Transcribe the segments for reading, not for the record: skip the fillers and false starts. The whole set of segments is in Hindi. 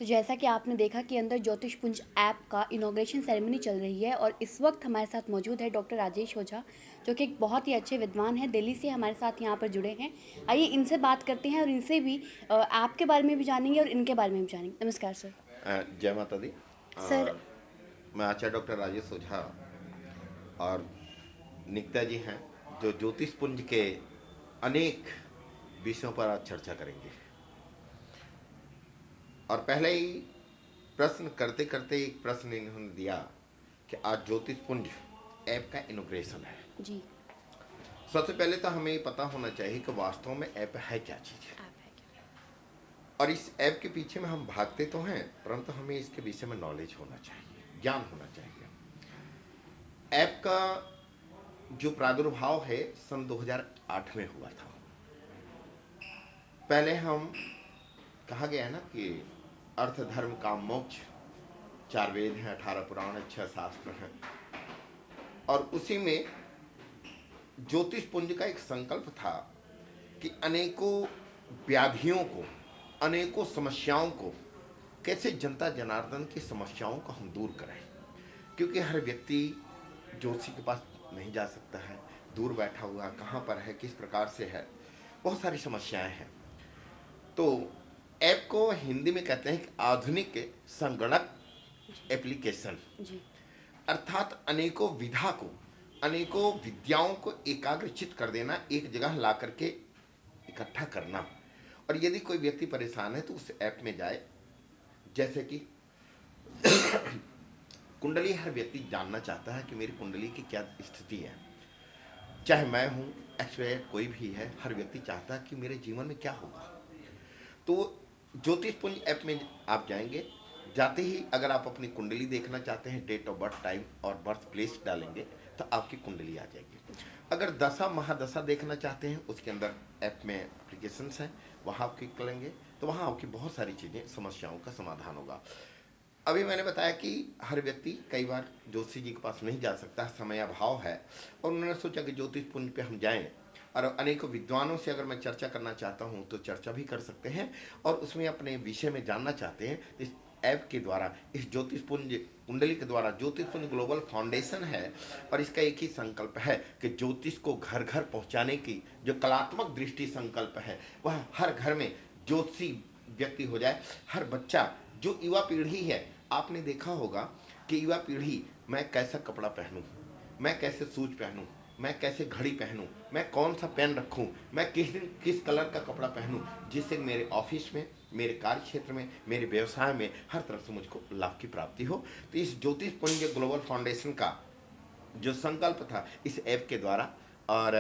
जैसा कि आपने देखा कि अंदर ज्योतिष पुंज ऐप का इनॉग्रेशन सेरेमनी चल रही है और इस वक्त हमारे साथ मौजूद है डॉक्टर राजेश ओझा, जो कि एक बहुत ही अच्छे विद्वान हैं, दिल्ली से हमारे साथ यहाँ पर जुड़े हैं। आइए इनसे बात करते हैं और इनसे भी ऐप के बारे में भी जानेंगे और इनके बारे में भी जानेंगे। नमस्कार सर। जय माता दी। सर। और मैं आचार्य डॉक्टर राजेश ओझा और निकिता जी हैं, जो ज्योतिष पुंज के अनेक विषयों पर आज चर्चा करेंगे। और पहले ही प्रश्न करते करते एक प्रश्न इन्होंने दिया कि आज ज्योतिष पुंज ऐप का इनोग्रेशन है। जी। सबसे पहले तो हमें ये पता होना चाहिए कि वास्तव में ऐप है क्या चीज़ है। ऐप है क्या? और इस ऐप के पीछे में हम भागते तो हैं, परंतु हमें इसके विषय में नॉलेज होना चाहिए, ज्ञान होना चाहिए। ऐप का जो प्रादुर्भाव है सन 2008 में हुआ था। पहले हम कहा गया है ना कि अर्थ धर्म काम मोक्ष, 4 वेद हैं, 18 पुराण हैं, 6 शास्त्र हैं। और उसी में ज्योतिष पुंज का एक संकल्प था कि अनेकों व्याधियों को, अनेकों समस्याओं को कैसे जनता जनार्दन की समस्याओं को हम दूर करें। क्योंकि हर व्यक्ति ज्योतिषी के पास नहीं जा सकता है, दूर बैठा हुआ कहाँ पर है, किस प्रकार से है, बहुत सारी समस्याएं हैं। तो ऐप को हिंदी में कहते हैं कि आधुनिक संगणक एप्लीकेशन, जी। अर्थात अनेकों विधा को, अनेकों विद्याओं को एकाग्रचित कर देना, एक जगह ला करके इकट्ठा करना। और यदि कोई व्यक्ति परेशान है तो उस ऐप में जाए। जैसे कि कुंडली, हर व्यक्ति जानना चाहता है कि मेरी कुंडली की क्या स्थिति है। चाहे मैं हूँ, कोई भी है, हर व्यक्ति चाहता है कि मेरे जीवन में क्या होगा। तो ज्योतिष पुंज ऐप में आप जाएंगे, जाते ही अगर आप अपनी कुंडली देखना चाहते हैं, डेट ऑफ बर्थ, टाइम और बर्थ प्लेस डालेंगे तो आपकी कुंडली आ जाएगी। अगर दशा महादशा देखना चाहते हैं, उसके अंदर ऐप में एप्लीकेशंस हैं, वहाँ आप क्लिक करेंगे तो वहाँ आपकी बहुत सारी चीज़ें, समस्याओं का समाधान होगा। अभी मैंने बताया कि हर व्यक्ति कई बार ज्योतिषी जी के पास नहीं जा सकता, समय अभाव है, और उन्होंने सोचा कि ज्योतिष पुंज पे हम जाएं। और अनेकों विद्वानों से अगर मैं चर्चा करना चाहता हूं तो चर्चा भी कर सकते हैं, और उसमें अपने विषय में जानना चाहते हैं। इस ऐप के द्वारा, इस ज्योतिष पुंज कुंडली के द्वारा, ज्योतिष पुंज ग्लोबल फाउंडेशन है और इसका एक ही संकल्प है कि ज्योतिष को घर घर पहुंचाने की जो कलात्मक दृष्टि संकल्प है, वह हर घर में ज्योतिषी व्यक्ति हो जाए। हर बच्चा, जो युवा पीढ़ी है, आपने देखा होगा कि युवा पीढ़ी, मैं कैसा कपड़ा पहनूं, मैं कैसे शूज पहनूं, मैं कैसे घड़ी पहनूं, मैं कौन सा पेन रखूं, मैं किस दिन किस कलर का कपड़ा पहनूं, जिससे मेरे ऑफिस में, मेरे कार्य क्षेत्र में, मेरे व्यवसाय में हर तरफ से मुझको लाभ की प्राप्ति हो। तो इस ज्योतिष पुंज ग्लोबल फाउंडेशन का जो संकल्प था इस ऐप के द्वारा, और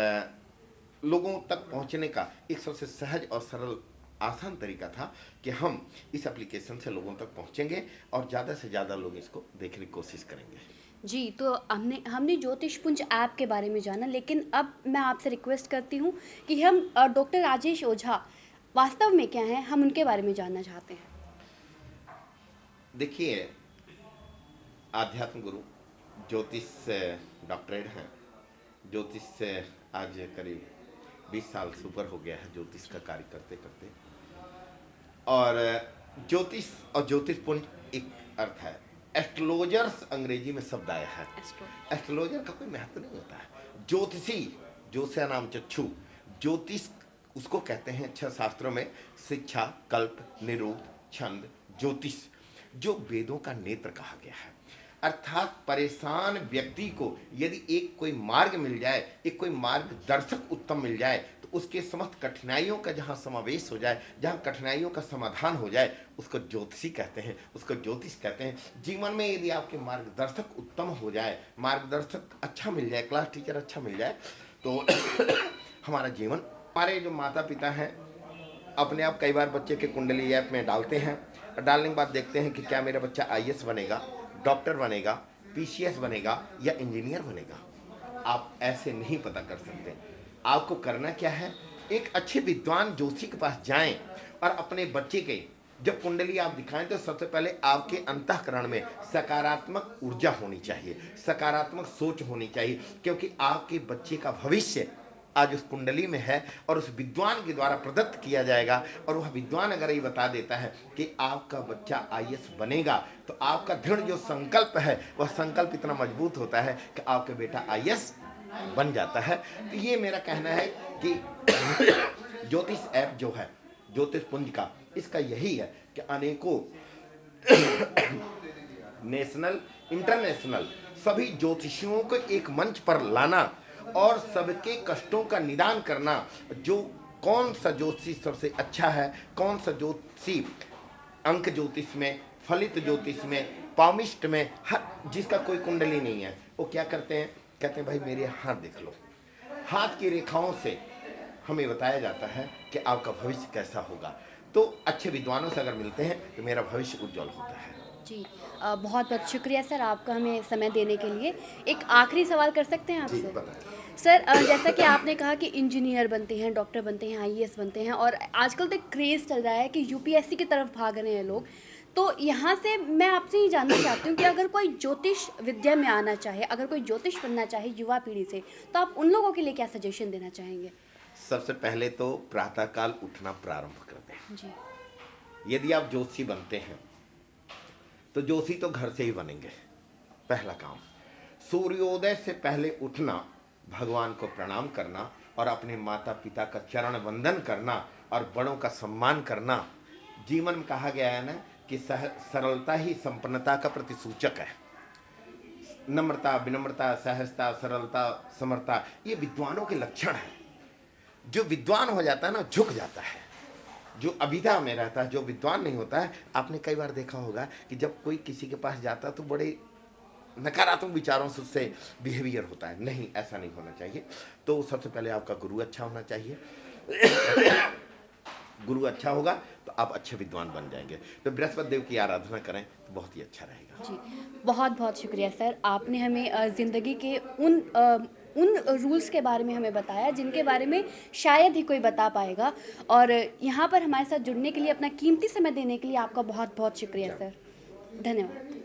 लोगों तक पहुंचने का एक सबसे सहज और सरल आसान तरीका था कि हम इस एप्लीकेशन से लोगों तक पहुंचेंगे और ज़्यादा से ज़्यादा लोग इसको देखने की कोशिश करेंगे। जी, तो हमने ज्योतिष पुंज ऐप के बारे में जाना, लेकिन अब मैं आपसे रिक्वेस्ट करती हूँ कि हम डॉक्टर राजेश ओझा वास्तव में क्या हैं, हम उनके बारे में जानना चाहते हैं। देखिए, आध्यात्म गुरु, ज्योतिष से डॉक्टरेट हैं। ज्योतिष से आज करीब 20 साल से ऊपर हो गया है ज्योतिष का कार्य करते करते। और ज्योतिष और ज्योतिष पुंज एक अर्थ है। एस्ट्रोलॉजर्स अंग्रेजी में शब्द आया है। एस्ट्रो। एस्ट्रोलॉजर का कोई महत्व नहीं होता है। ज्योतिषी, ज्योतिषा नाम चक्षु, ज्योतिष उसको कहते हैं 6 शास्त्रों में, शिक्षा, कल्प, निरूप, छंद, ज्योतिष, जो वेदों का नेत्र कहा गया है। अर्थात परेशान व्यक्ति को यदि एक कोई मार्ग मिल जाए, एक कोई मार्गदर्शक उत्तम मिल जाए, तो उसके समस्त कठिनाइयों का जहाँ समावेश हो जाए, जहाँ कठिनाइयों का समाधान हो जाए, उसको ज्योतिषी कहते हैं, उसको ज्योतिष कहते हैं। जीवन में यदि आपके मार्गदर्शक उत्तम हो जाए, मार्गदर्शक अच्छा मिल जाए, क्लास टीचर अच्छा मिल जाए, तो हमारा जीवन, हमारे जो माता पिता हैं अपने आप कई बार बच्चे के कुंडली ऐप में डालते हैं, और डालने के बाद देखते हैं कि क्या मेरा बच्चा आईएएस बनेगा, डॉक्टर बनेगा, पीसीएस बनेगा या इंजीनियर बनेगा। आप ऐसे नहीं पता कर सकते। आपको करना क्या है, एक अच्छे विद्वान ज्योतिषी के पास जाएं और अपने बच्चे के जब कुंडली आप दिखाएं तो सबसे पहले आपके अंतःकरण में सकारात्मक ऊर्जा होनी चाहिए, सकारात्मक सोच होनी चाहिए, क्योंकि आपके बच्चे का भविष्य आज उस कुंडली में है और उस विद्वान के द्वारा प्रदत्त किया जाएगा। और वह विद्वान अगर ये बता देता है कि आपका बच्चा आईएएस बनेगा, तो आपका दृढ़ जो संकल्प है वह संकल्प इतना मजबूत होता है कि आपका बेटा आईएएस बन जाता है। तो ये मेरा कहना है कि ज्योतिष ऐप जो है ज्योतिष पुंज का, इसका यही है कि अनेकों नेशनल इंटरनेशनल सभी ज्योतिषियों को एक मंच पर लाना और सबके कष्टों का निदान करना। जो कौन सा ज्योतिषी सबसे अच्छा है, कौन सा ज्योतिषी अंक ज्योतिष में, फलित ज्योतिष में, पामिष्ट में, हर जिसका कोई कुंडली नहीं है, वो क्या करते हैं, कहते हैं भाई मेरे हाथ देख लो। हाथ की रेखाओं से हमें बताया जाता है कि आपका भविष्य कैसा होगा। तो अच्छे विद्वानों से अगर मिलते हैं तो मेरा भविष्य उज्जवल होता है। जी, बहुत बहुत शुक्रिया सर आपका हमें समय देने के लिए। एक आखिरी सवाल कर सकते हैं जी आपसे? बताएं। सर, जैसा कि आपने कहा कि इंजीनियर बनते हैं, डॉक्टर बनते हैं, आईएएस बनते हैं, और आजकल तो एक क्रेज़ चल रहा है कि यूपीएससी की तरफ भाग रहे हैं लोग। तो यहाँ से मैं आपसे ये जानना चाहती हूँ कि अगर कोई ज्योतिष विद्या में आना चाहे, अगर कोई ज्योतिष बनना चाहे युवा पीढ़ी से, तो आप उन लोगों के लिए क्या सजेशन देना चाहेंगे? सबसे पहले तो प्रातःकाल उठना प्रारंभ कर दें। जी। यदि आप ज्योतिषी बनते हैं तो ज्योतिषी तो घर से ही बनेंगे। पहला काम, सूर्योदय से पहले उठना, भगवान को प्रणाम करना और अपने माता पिता का चरण वंदन करना और बड़ों का सम्मान करना। जीवन में कहा गया है ना कि सरलता ही संपन्नता का प्रतिसूचक है। नम्रता, विनम्रता, सहजता, सरलता, समरता, ये विद्वानों के लक्षण हैं। जो विद्वान हो जाता है ना, झुक जाता है। जो अभिधा में रहता है, जो विद्वान नहीं होता है, आपने कई बार देखा होगा कि जब कोई किसी के पास जाता है तो बड़े नकारात्मक विचारों से उससे बिहेवियर होता है। नहीं, ऐसा नहीं होना चाहिए। तो सबसे पहले आपका गुरु अच्छा होना चाहिए। गुरु अच्छा होगा तो आप अच्छे विद्वान बन जाएंगे। तो बृहस्पति देव की आराधना करें तो बहुत ही अच्छा रहेगा। जी, बहुत बहुत शुक्रिया सर, आपने हमें ज़िंदगी के उन रूल्स के बारे में हमें बताया जिनके बारे में शायद ही कोई बता पाएगा। और यहाँ पर हमारे साथ जुड़ने के लिए, अपना कीमती समय देने के लिए आपका बहुत बहुत शुक्रिया सर। धन्यवाद।